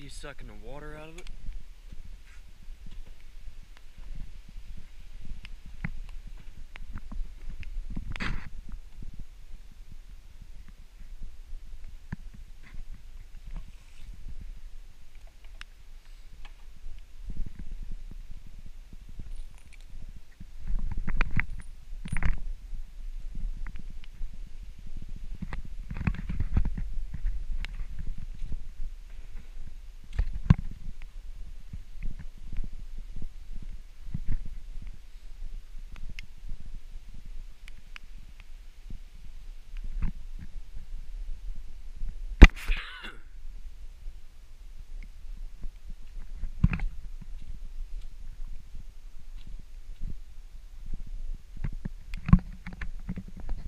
he's sucking the water out of it.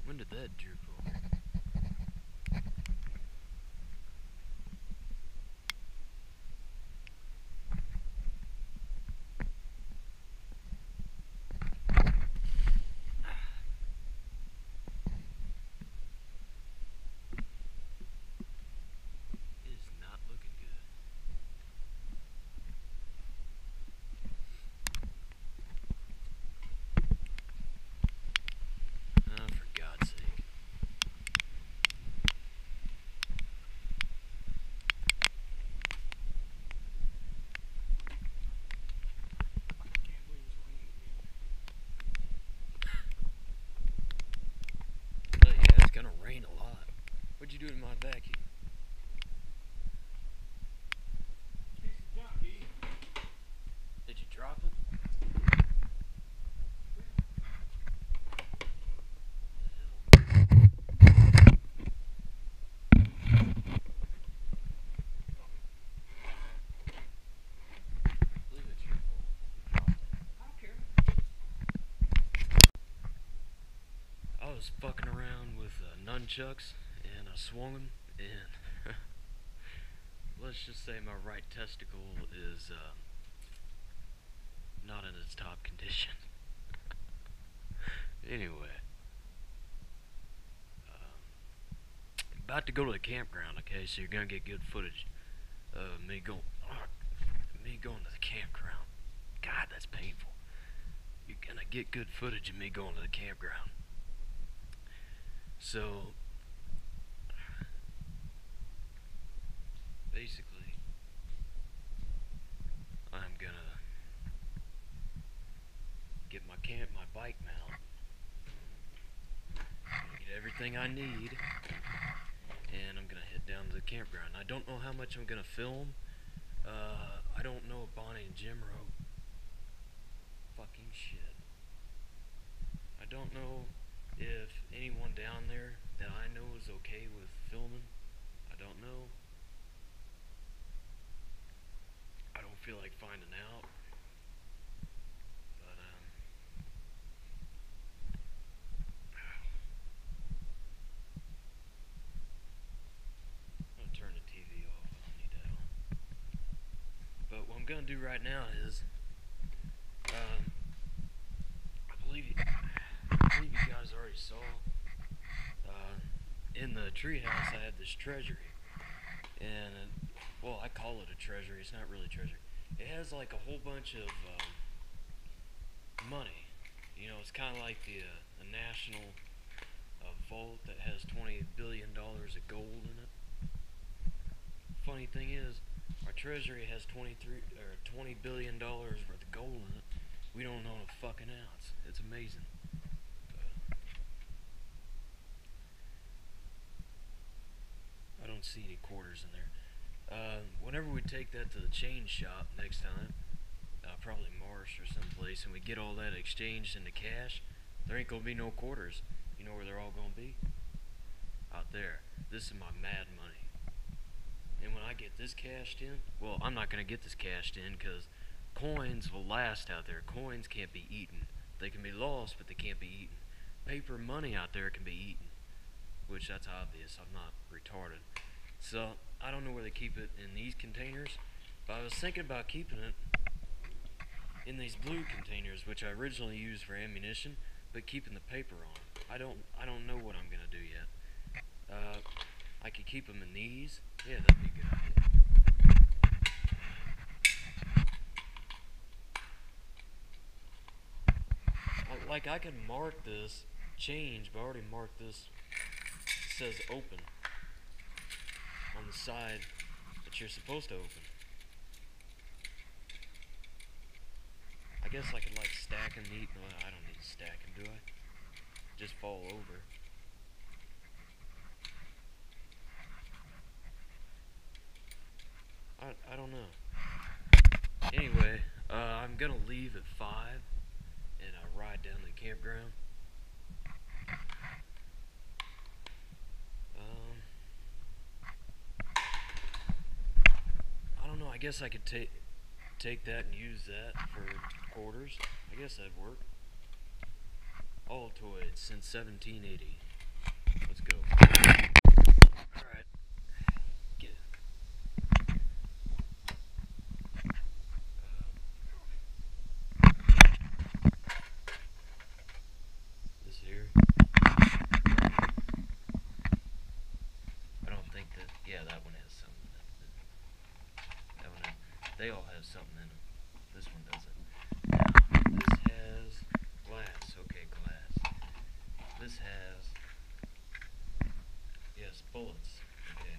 When did that droop over? It is not looking good. For God's sake. But yeah, it's gonna rain a lot. What'd you do to my vacuum? Did you drop it? Believe it's your fault. I was fucking around with nunchucks and I swung them, and let's just say my right testicle is not in its top condition. Anyway, about to go to the campground. Okay, so you're gonna get good footage of me going to the campground. God, that's painful. You're gonna get good footage of me going to the campground. So basically, I'm gonna get my bike mount, get everything I need, and I'm gonna head down to the campground. I don't know how much I'm gonna film. I don't know if Bonnie and Jim wrote fucking shit. I don't know if anyone down there that I know is okay with filming. I don't know. I don't feel like finding out. But I'm gonna turn the TV off. I don't need that on. But what I'm gonna do right now is, I believe you guys already saw. In the treehouse, I have this treasury, and well, I call it a treasury. It's not really a treasury. It has like a whole bunch of money. You know, it's kind of like the national vault that has $20 billion of gold in it. Funny thing is, our treasury has $20 billion worth of gold in it. We don't own a fucking ounce. It's amazing. I don't see any quarters in there. Whenever we take that to the change shop next time, probably Marsh or someplace, and we get all that exchanged into cash, there ain't gonna be no quarters. You know where they're all gonna be? Out there. This is my mad money. And when I get this cashed in, well, I'm not gonna get this cashed in because coins will last out there. Coins can't be eaten. They can be lost, but they can't be eaten. Paper money out there can be eaten, which that's obvious. I'm not retarded. So I don't know where they keep it in these containers, but I was thinking about keeping it in these blue containers, which I originally used for ammunition, but keeping the paper on. I don't know what I'm gonna do yet. I could keep them in these. Yeah, that'd be a good idea. like I can mark this change, but I already marked this. It says open on the side that you're supposed to open. I guess I could like stack them neat. No, I don't need to stack them, do I? Just fall over. I don't know. Anyway, I'm gonna leave at 5 and ride down to the campground. I don't know. I guess I could take that and use that for quarters. I guess that'd work. Altoids since 1780. Let's go. Alright. Get it. This here. I don't think that. Yeah, that one has something in it. That one. They all have something in them. This one doesn't. Now, this has glass. Okay, glass. This has. Yes, bullets. Okay.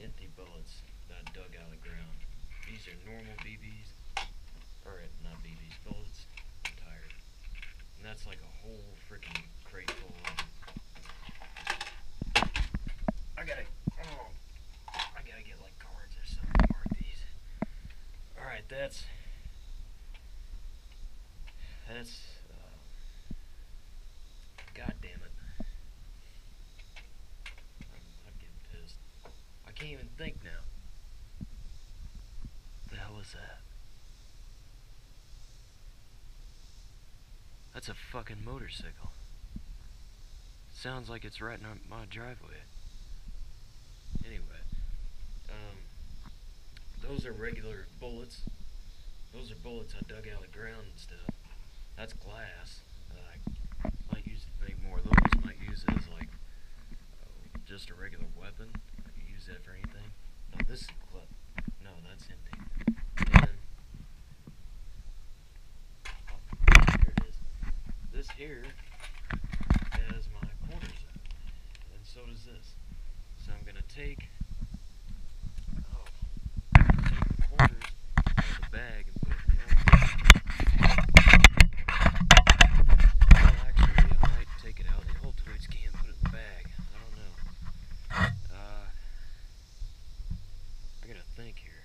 Empty bullets that I dug out of the ground. These are normal BBs. Or not BBs, bullets. I'm tired. And that's like a whole freaking crate full of them. I gotta get like cards or something to mark these. Alright, that's God damn it. I'm getting pissed. I can't even think now. The hell is that? That's a fucking motorcycle. Sounds like it's right in my driveway. Anyway, those are regular bullets. Those are bullets I dug out of the ground and stuff. That's glass. I might use to make more of those. Might use it as like just a regular weapon. I could use that for anything. No, this is clip. No, that's empty. And here it is. This here has my quarters in it, and so does this. So I'm gonna take the quarters out of the bag and put it in the Altoids. Well, actually, I might take it out. The Altoids can put it in the bag. I don't know. I gotta think here.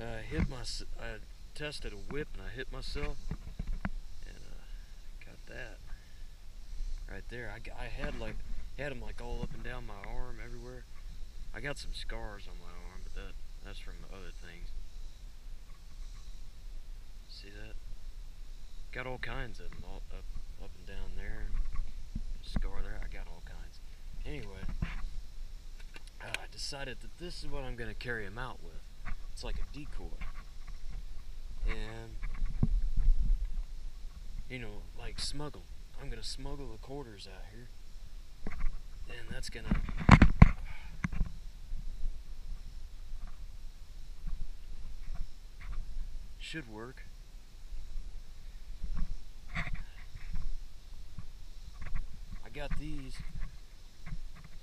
I tested a whip and I hit myself, and got that right there. I had them like all up and down my arm, everywhere. I got some scars on my arm, but that's from other things. See that? Got all kinds of them, all up and down there. Scar there. I got all kinds. Anyway, I decided that this is what I'm gonna carry them out with. It's like a decoy, and you know, like smuggle. I'm gonna smuggle the quarters out here, and that's gonna should work. I got these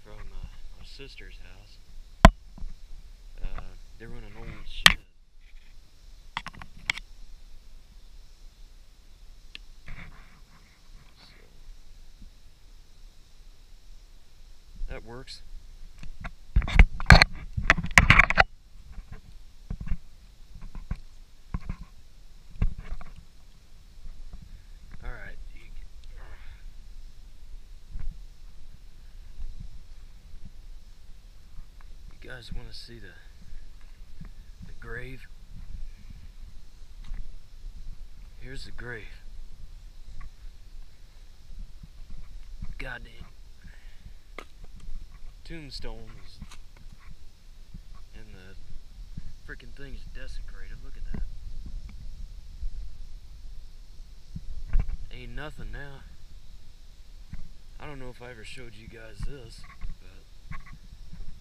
from my sister's house. They're in an old shed. So that works. Alright. You guys want to see the grave? Here's the grave. Goddamn tombstones, and the freaking thing's desecrated. Look at that. Ain't nothing now. I don't know if I ever showed you guys this, but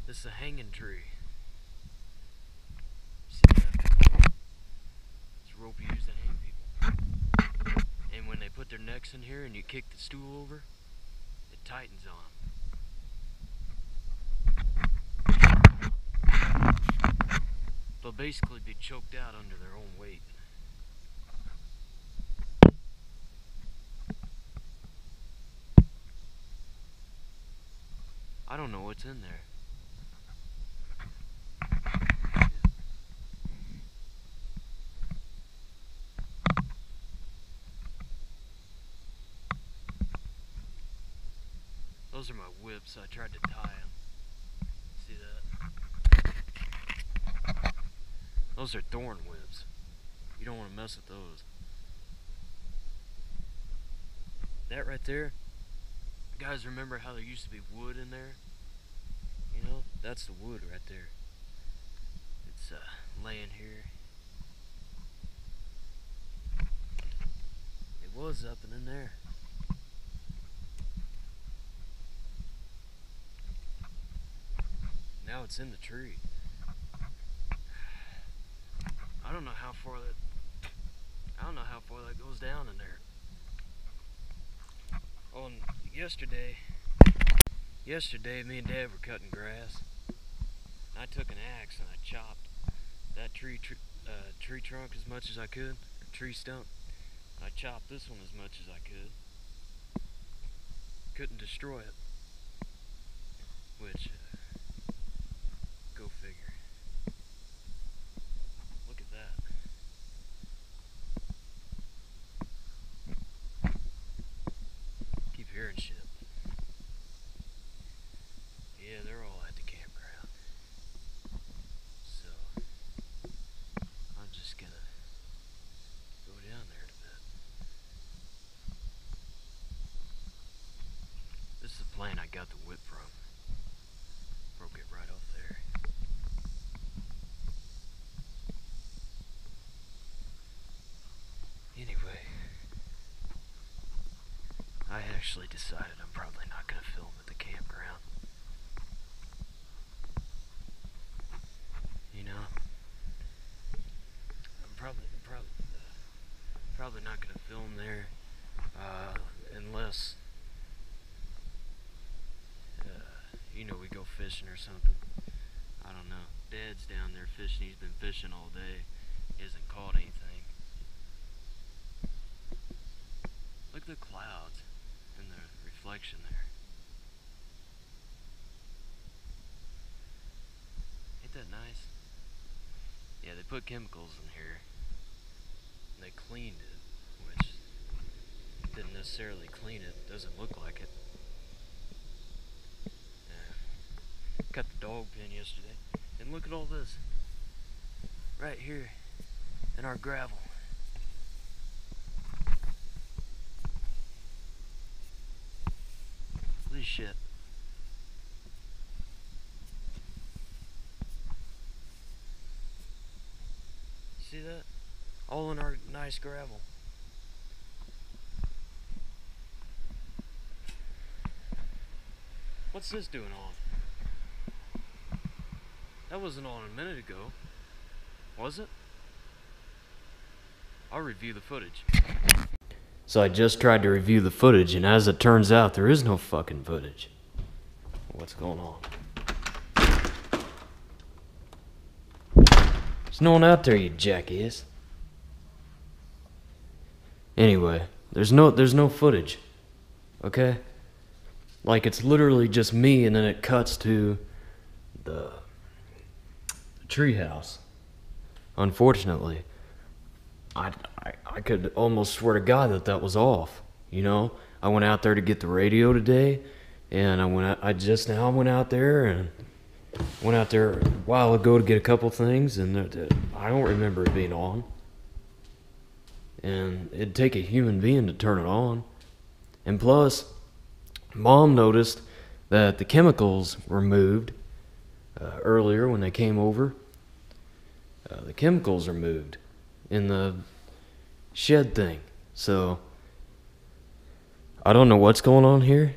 this is a hanging tree. See that? It's a rope used to hang people. when they put their necks in here and you kick the stool over, it tightens on them. They'll basically be choked out under their own weight. I don't know what's in there. Those are my whips. I tried to tie them. See that? Those are thorn whips. You don't want to mess with those. That right there, guys, remember how there used to be wood in there? You know, that's the wood right there. It's laying here. It was up and in there. Now it's in the tree. I don't know how far that goes down in there. On yesterday, me and Dad were cutting grass. I took an axe and I chopped that tree trunk as much as I could, or tree stump. I chopped this one as much as I could. Couldn't destroy it, which, go figure. Look at that. Keep hearing shit. Yeah, they're all at the campground. So, I'm just gonna go down there in a bit. This is the plane I got the whip from. Broke it right off there. Anyway, I actually decided I'm probably not gonna film at the campground. You know, I'm probably not gonna film there, unless, you know, we go fishing or something. I don't know. Dad's down there fishing. He's been fishing all day. He hasn't caught anything. Look at the clouds and the reflection there. Ain't that nice? Yeah, they put chemicals in here. And they cleaned it, which didn't necessarily clean it. Doesn't look like it. Cut the dog pen yesterday. And look at all this. Right here. In our gravel. Look at this shit. See that? All in our nice gravel. What's this doing on? That wasn't on a minute ago. Was it? I'll review the footage. So I just tried to review the footage, and as it turns out, there is no fucking footage. What's going on? There's no one out there, you jackass. Anyway, there's no footage. Okay? Like, it's literally just me, and then it cuts to the treehouse. Unfortunately, I could almost swear to God that was off. You know, I went out there to get the radio today, and I went out there a while ago to get a couple things, and I don't remember it being on. And it'd take a human being to turn it on. And plus, Mom noticed that the chemicals were moved earlier when they came over. The chemicals are moved in the shed thing. So, I don't know what's going on here.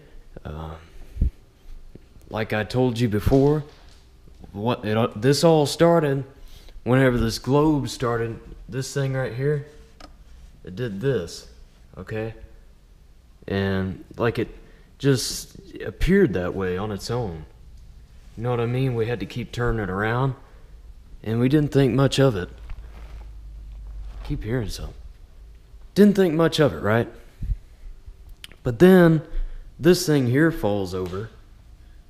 Like I told you before, this all started whenever this globe started. This thing right here, it did this. okay? And like it just appeared that way on its own. You know what I mean? We had to keep turning it around, and we didn't think much of it. Keep hearing something. Didn't think much of it, right? But then this thing here falls over,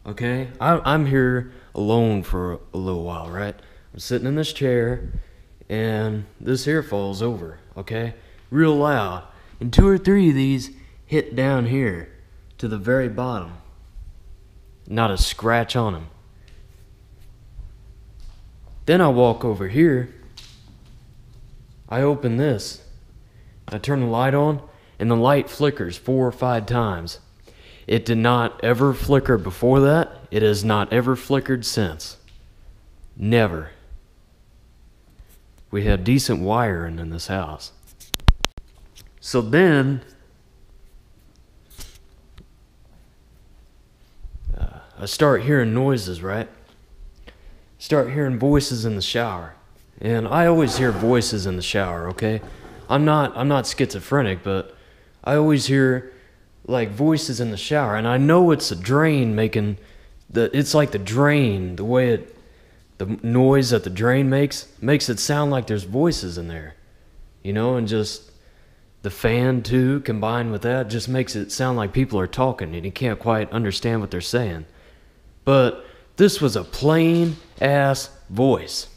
okay? I'm here alone for a little while, right? I'm sitting in this chair, and this here falls over, okay? Real loud. And 2 or 3 of these hit down here to the very bottom. Not a scratch on them. Then I walk over here. I open this. I turn the light on, and the light flickers 4 or 5 times. It did not ever flicker before that. It has not ever flickered since. Never. We had decent wiring in this house. So then, I start hearing noises, right? Start hearing voices in the shower. And I always hear voices in the shower, okay? I'm not schizophrenic, but I always hear like voices in the shower, and I know it's a drain making it's like the drain, the way the noise that the drain makes it sound like there's voices in there. You know, and just the fan too, combined with that, just makes it sound like people are talking and you can't quite understand what they're saying. But this was a plain ass voice.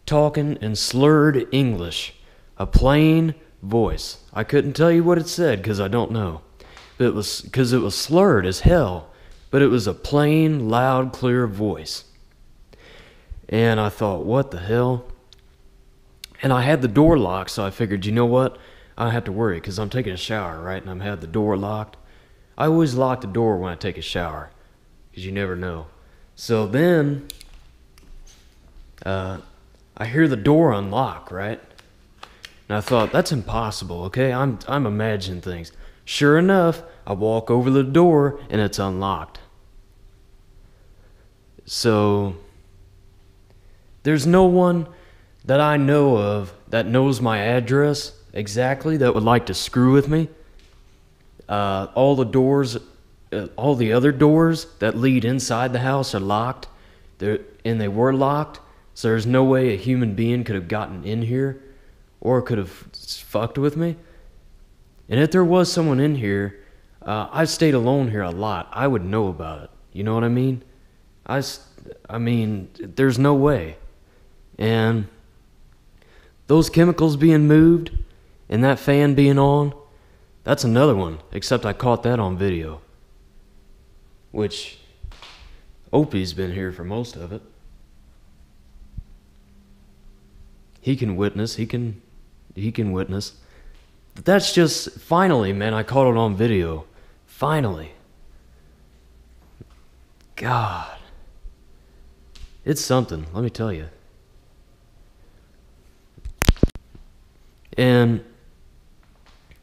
Talking in slurred English. A plain voice. I couldn't tell you what it said because I don't know. But it was slurred as hell. But it was a plain, loud, clear voice. And I thought, what the hell? And I had the door locked, so I figured, you know what? I don't have to worry because I'm taking a shower, right? And I'm had the door locked. I always lock the door when I take a shower because you never know. So then, I hear the door unlock, right? And I thought, that's impossible, okay? I'm imagining things. Sure enough, I walk over the door and it's unlocked. So, there's no one that I know of that knows my address exactly that would like to screw with me. All the doors, all the other doors that lead inside the house are locked. And they were locked, so there's no way a human being could have gotten in here or could have fucked with me. And if there was someone in here, I've stayed alone here a lot. I would know about it. You know what I mean? I mean, there's no way. And those chemicals being moved and that fan being on, that's another one. Except I caught that on video. Which, Opie's been here for most of it. He can witness. He can witness. But that's just, finally, man, I caught it on video. Finally. God. It's something, let me tell you. And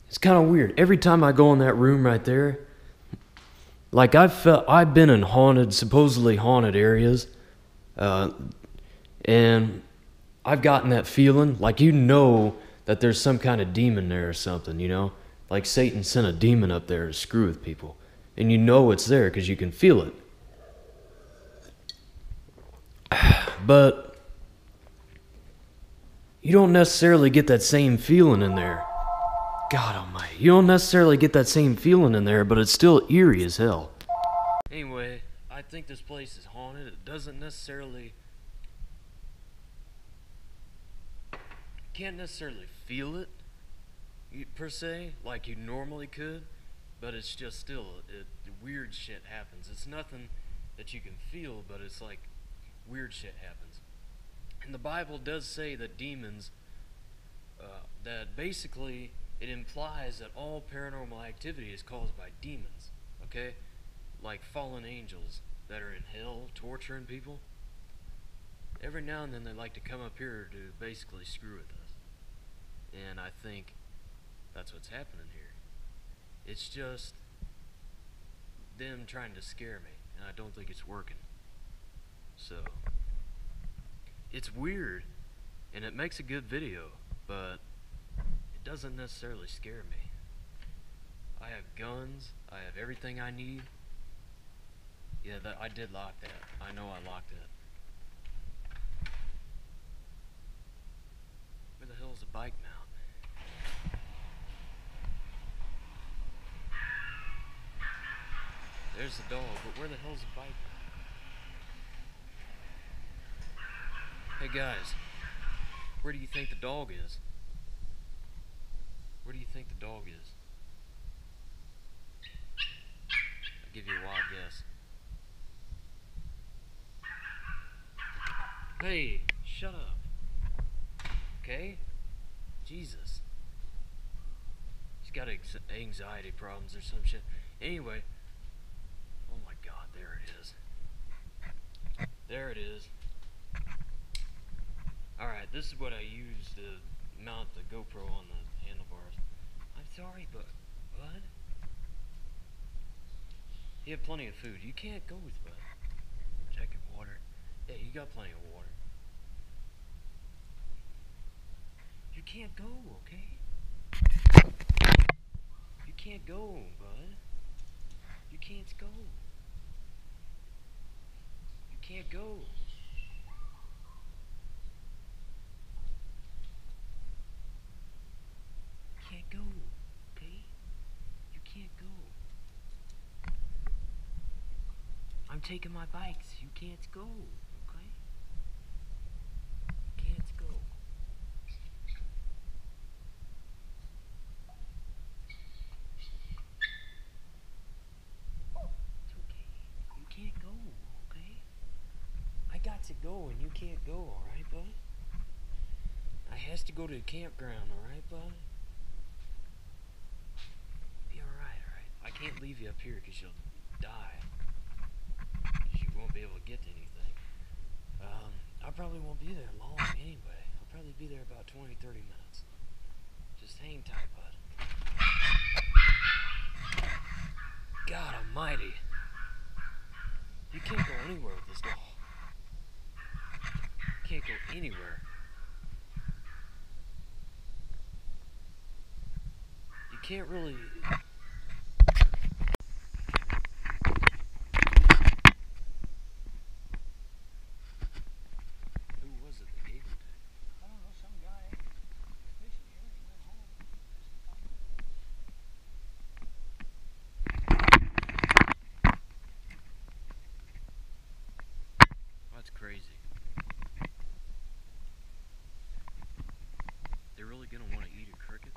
it's kind of weird. Every time I go in that room right there, like I've been in supposedly haunted areas, and I've gotten that feeling, like you know that there's some kind of demon there or something, you know? Like Satan sent a demon up there to screw with people. And you know it's there because you can feel it. But you don't necessarily get that same feeling in there. God almighty. You don't necessarily get that same feeling in there, but it's still eerie as hell. Anyway, I think this place is haunted. It doesn't necessarily... Can't necessarily feel it, per se, like you normally could, but it's just still, weird shit happens. It's nothing that you can feel, but it's like weird shit happens. And the Bible does say that demons, that basically it implies that all paranormal activity is caused by demons, okay? Like fallen angels that are in hell torturing people. Every now and then they like to come up here to basically screw with us. And I think that's what's happening here. It's just them trying to scare me, and I don't think it's working. So, it's weird, and it makes a good video, but it doesn't necessarily scare me. have guns. I have everything I need. Yeah, I did lock that. I know I locked it. Where the hell is the bike now? There's the dog, but where the hell's the bike? Hey guys, where do you think the dog is? Where do you think the dog is? I'll give you a wild guess. Hey, shut up. Okay? Jesus. He's got anxiety problems or some shit. Anyway. Oh my god, there it is. There it is. Alright, this is what I use to mount the GoPro on the handlebars. I'm sorry, but what? You have plenty of food. You can't go with Bud. Checking water. Yeah, you got plenty of water. You can't go, okay? You can't go, Bud. You can't go. You can't go. You can't go, okay? You can't go. I'm taking my bikes. You can't go, okay? You can't go. It's okay. You can't go, okay? I got to go and you can't go, alright, bud? I has to go to the campground, alright, bud? Be alright, alright? I can't leave you up here because you'll die. You won't be able to get to anything. I probably won't be there long anyway. I'll probably be there about 20-30 minutes. Just hang tight, bud. God almighty. You can't go anywhere with this dog. You can't go anywhere. You can't really... That's crazy. They're really gonna want to eat a cricket?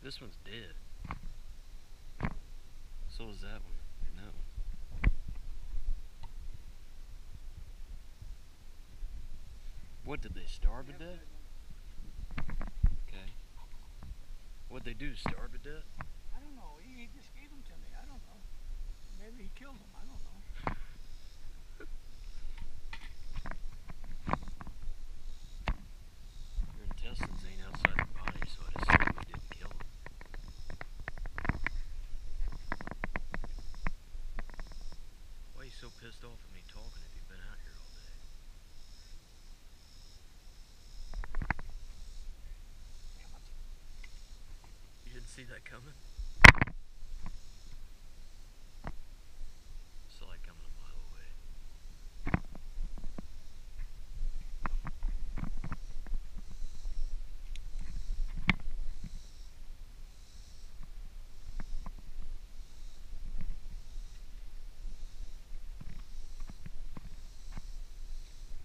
This one's dead. So is that one. And that one. What, did they starve to death? Okay. What'd they do, starve to death? I don't know. He just gave them to me. I don't know. Maybe he killed them. I don't know. Your intestines ain't outside the body, so I'd assume we didn't kill them. Why are you so pissed off at me talking if you've been out here all day? You didn't see that coming? Saw it coming a mile away.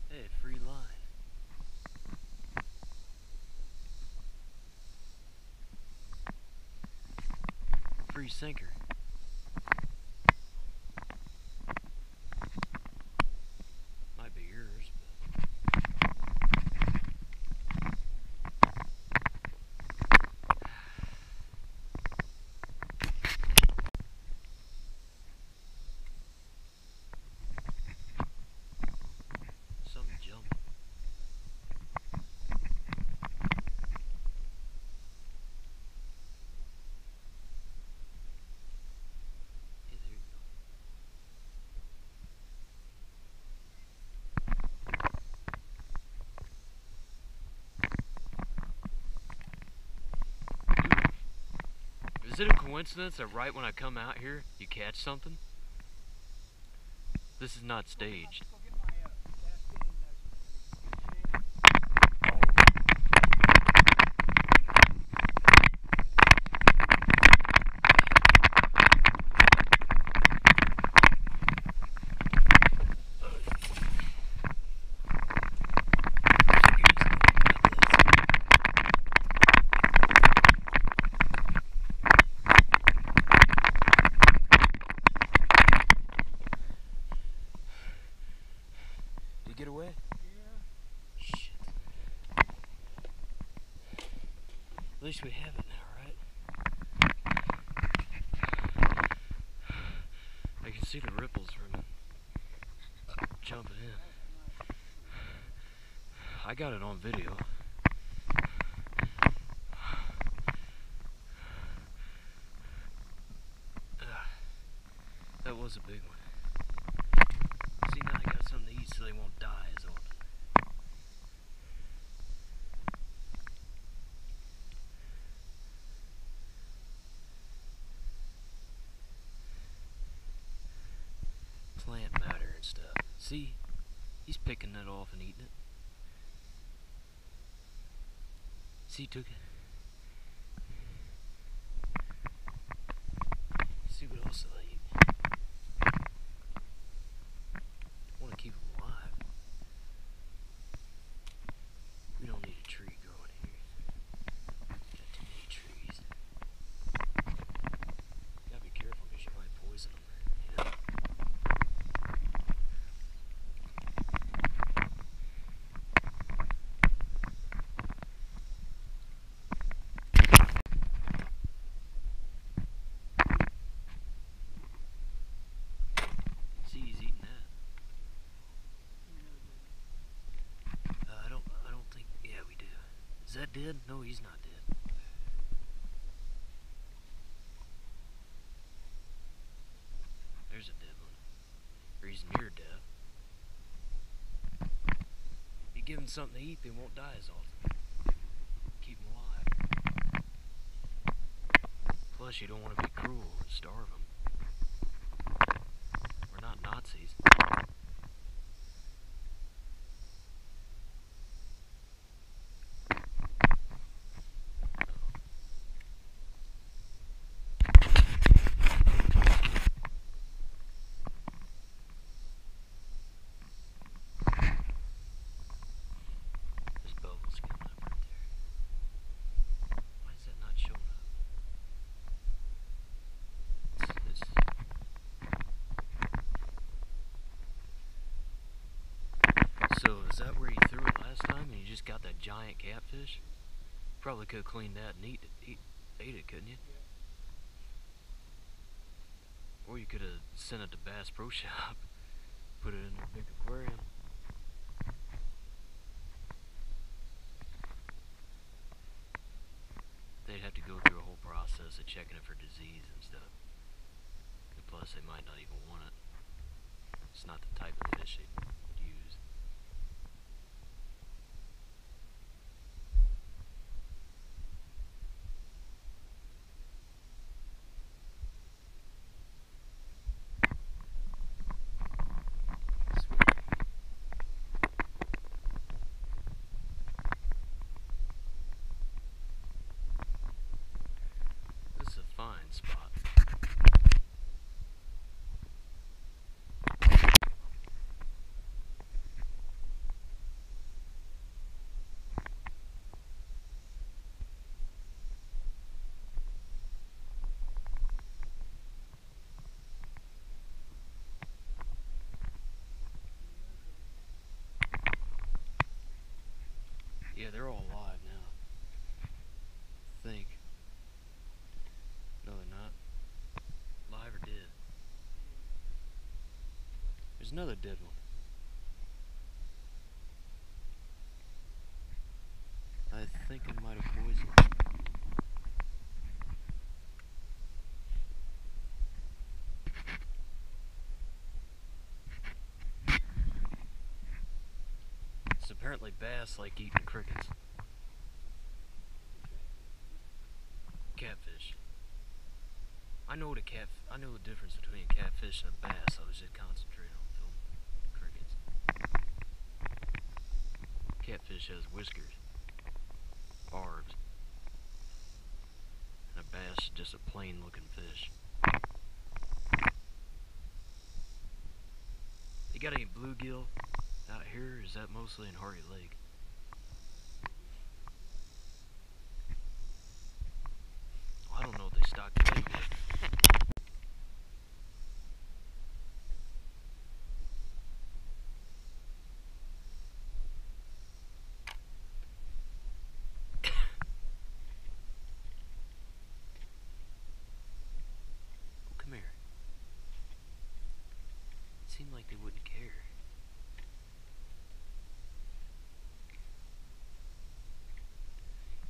Hey, free line. Free sinker. Might be yours, but something jumped. Hey, there you go. Is it a coincidence that right when I come out here, you catch something? This is not staged. Go get my basket and Did you get away? yeah. Shit. At least we have it now, right? I can see the ripples from jumping in. I got it on video. That was a big one. See, now I got something to eat so they won't die as often. Plant matter and stuff. See? He's picking that off and eating it. See, he took it. See what else they'll eat. I want to keep them alive. We don't need a tree growing here. Got too many trees. Gotta be careful because you might poison them. You know? See, he's eating that. I don't think. Yeah, we do. Is that dead? No, he's not dead. There's a dead one. Or he's near death. You give them something to eat, they won't die as often. Keep them alive. Plus, you don't want to be cruel and starve them. We're not Nazis. There's bubbles coming up right there. Why is that not showing up? So, is that where you threw it last time and you just got that giant catfish? Probably could have cleaned that and ate it, couldn't you? Or you could have sent it to Bass Pro Shop, put it in a big aquarium. They'd have to go through a whole process of checking it for disease and stuff. And plus, they might not even want it. It's not the type of fish they'd use. This is a fine spot. Yeah, they're all alive now. I think. No, they're not. Live or dead? There's another dead one. I think I might have poisoned it. So apparently bass like eating crickets. Catfish. I know the difference between a catfish and a bass. I was just concentrating on filming crickets. Catfish has whiskers, barbs, and a bass is just a plain looking fish. You got any bluegill out here? Or is that mostly in Hardy Lake? I don't know if they stock the lake yet. Come here. It seemed like they wouldn't care.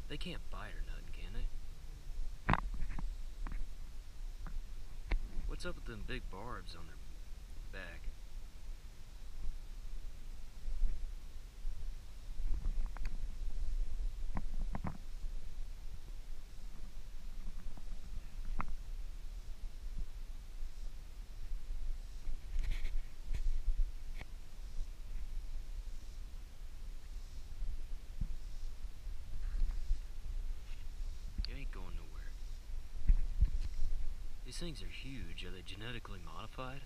They can't bite or nothing, can they? What's up with them big barbs on their back? It ain't going nowhere. These things are huge. Are they genetically modified?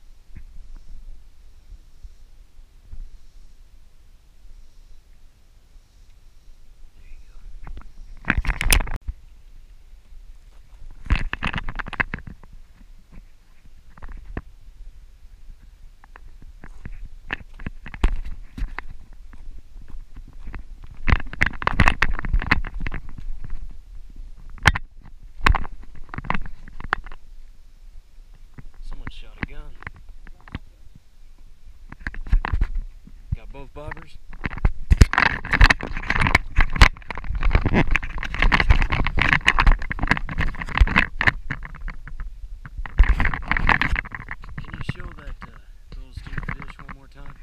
There you go. Someone shot a gun. Got both bobbers? Can you show those two fish one more time?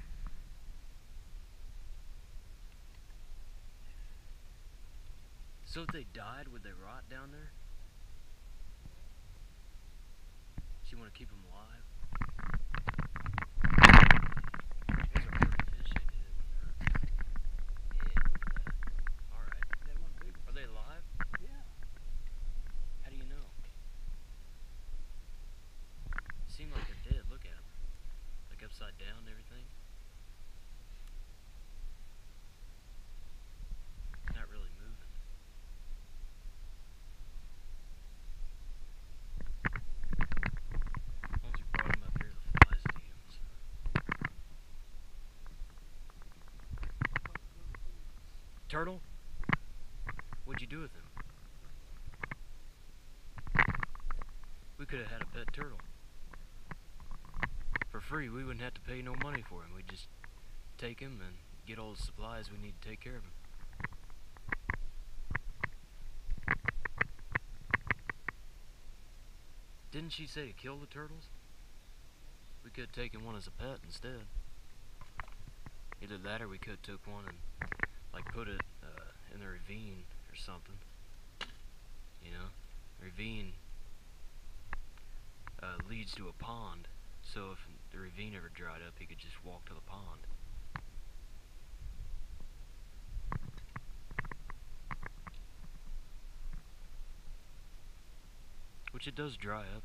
So if they died, would they rot down there? Do you want to keep them alive? Those are hardy fish, I did. Yeah, look at that. Alright. That one big one. Are they alive? Yeah. How do you know? Seem like they're dead. Look at them. Like upside down and everything. Not really moving. Once you brought them up here, the flies eat them. So. Turtle? What'd you do with him? We could have had a pet turtle. For free, we wouldn't have to pay no money for him. We'd just take him and get all the supplies we need to take care of him. Didn't she say to kill the turtles? We could have taken one as a pet instead. Either that or we could have took one and like put it in the ravine or something. You know? Ravine leads to a pond, so if the ravine ever dried up, he could just walk to the pond. Which it does dry up